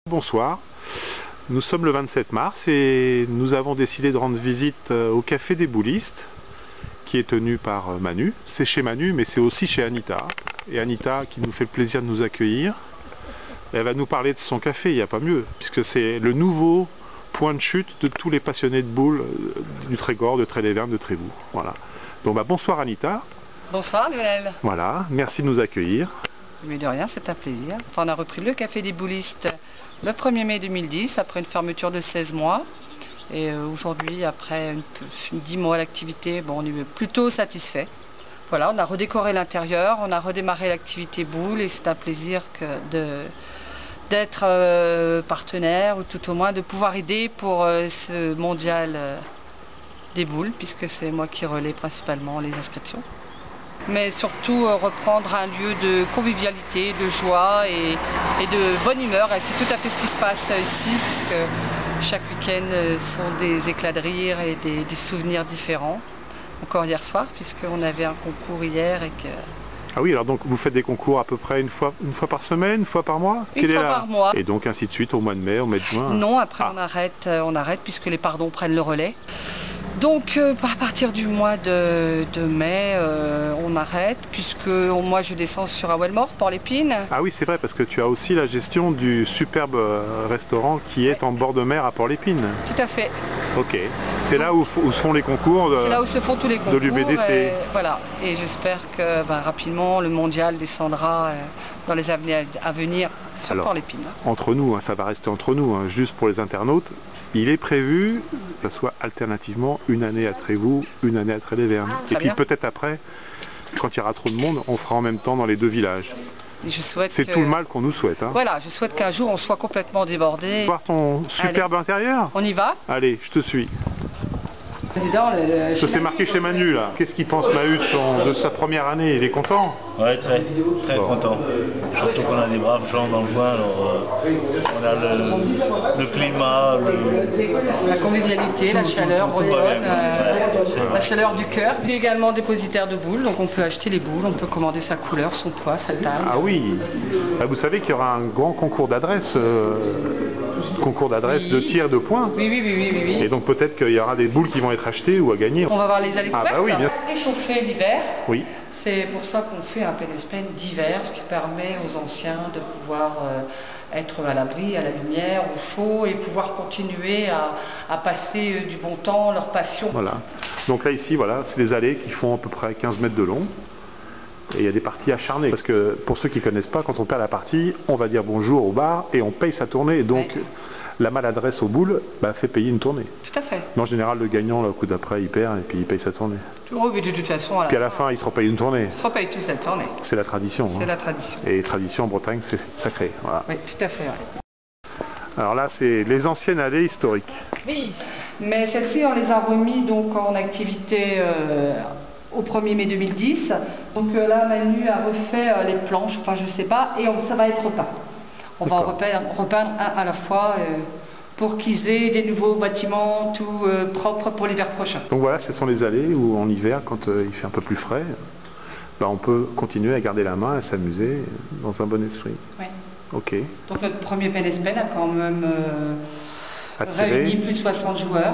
Bonsoir, nous sommes le 27 mars et nous avons décidé de rendre visite au Café des Boulistes qui est tenu par Manu. C'est chez Manu mais c'est aussi chez Anita. Et Anita qui nous fait le plaisir de nous accueillir, elle va nous parler de son café, il n'y a pas mieux, puisque c'est le nouveau point de chute de tous les passionnés de boules du Trégor, de Tréleverne, de Trévoux. Voilà. Donc bonsoir Anita. Bonsoir Lionel. Voilà, merci de nous accueillir. Mais de rien, c'est un plaisir. On a repris le Café des Boulistes le 1er mai 2010, après une fermeture de 16 mois. Et aujourd'hui, après 10 mois d'activité, bon, on est plutôt satisfait. Voilà, on a redécoré l'intérieur, on a redémarré l'activité boule et c'est un plaisir d'être partenaire ou tout au moins de pouvoir aider pour ce mondial des boules, puisque c'est moi qui relaie principalement les inscriptions. Mais surtout reprendre un lieu de convivialité, de joie et de bonne humeur. Et c'est tout à fait ce qui se passe ici, puisque chaque week-end sont des éclats de rire et des souvenirs différents. Encore hier soir, puisqu'on avait un concours hier et que... Ah oui, alors donc vous faites des concours à peu près une fois par semaine, une fois par mois? Une fois par mois. Et donc ainsi de suite au mois de mai, au mois de juin? Non, après on arrête puisque les pardons prennent le relais. Donc à partir du mois de mai, on arrête, puisque moi je descends sur Awelmore, Port-l'Épine. Ah oui, c'est vrai, parce que tu as aussi la gestion du superbe restaurant qui est en bord de mer à Port-l'Épine. Tout à fait. Ok, c'est là où se font les concours c'est là où se font tous les concours de l'UBDC. Voilà, et j'espère que rapidement le mondial descendra dans les années à venir sur Port-l'Épine. Entre nous, ça va rester entre nous, juste pour les internautes. Il est prévu que ce soit alternativement une année à Trévoux, une année à Tréleverne. Et puis peut-être après, quand il y aura trop de monde, on fera en même temps dans les deux villages. C'est tout le mal qu'on nous souhaite. Voilà, je souhaite qu'un jour on soit complètement débordé. Voir ton superbe intérieur? On y va? Allez, je te suis. Ça c'est marqué chez Manu là. Qu'est-ce qu'il pense Mahut de sa première année? Il est content? Ouais, très content. Surtout qu'on a des braves gens dans le coin, alors on a le climat, la convivialité, la chaleur bretonne, la chaleur du cœur. Il est également dépositaire de boules, donc on peut acheter les boules, on peut commander sa couleur, son poids, sa taille. Ah oui, vous savez qu'il y aura un grand concours d'adresses, de tir de points. Oui. Et donc peut-être qu'il y aura des boules qui vont être achetées ou à gagner. On va voir les allées couvertes. Ah bah oui, bien. Échauffer l'hiver. Oui. C'est pour ça qu'on fait un pénespen d'hiver, ce qui permet aux anciens de pouvoir être à l'abri, à la lumière, au chaud et pouvoir continuer à passer du bon temps, leur passion. Voilà. Donc là ici, voilà, c'est des allées qui font à peu près 15 mètres de long. Et il y a des parties acharnées. Parce que pour ceux qui ne connaissent pas, quand on perd la partie, on va dire bonjour au bar et on paye sa tournée. Et donc la maladresse aux boules fait payer une tournée. Tout à fait. Mais en général, le gagnant, le coup d'après, il perd et puis il paye sa tournée. Oh, mais de toute façon, puis à la fin, il se repaye une tournée. Il se repaye toute sa tournée. C'est la tradition. C'est la tradition. Et tradition en Bretagne, c'est sacré. Voilà. Oui, tout à fait. Ouais. Alors là, c'est les anciennes allées historiques. Oui, mais celles-ci, on les a remis donc en activité au 1er mai 2010. Donc là, Manu a refait les planches, enfin je sais pas, et ça va être repeint. On va repeindre un à la fois pour qu'ils aient des nouveaux bâtiments tout propres pour l'hiver prochain. Donc voilà, ce sont les allées où en hiver, quand il fait un peu plus frais, on peut continuer à garder la main, à s'amuser dans un bon esprit. Oui. Ok. Donc notre premier pénespen a quand même réuni plus de 60 joueurs.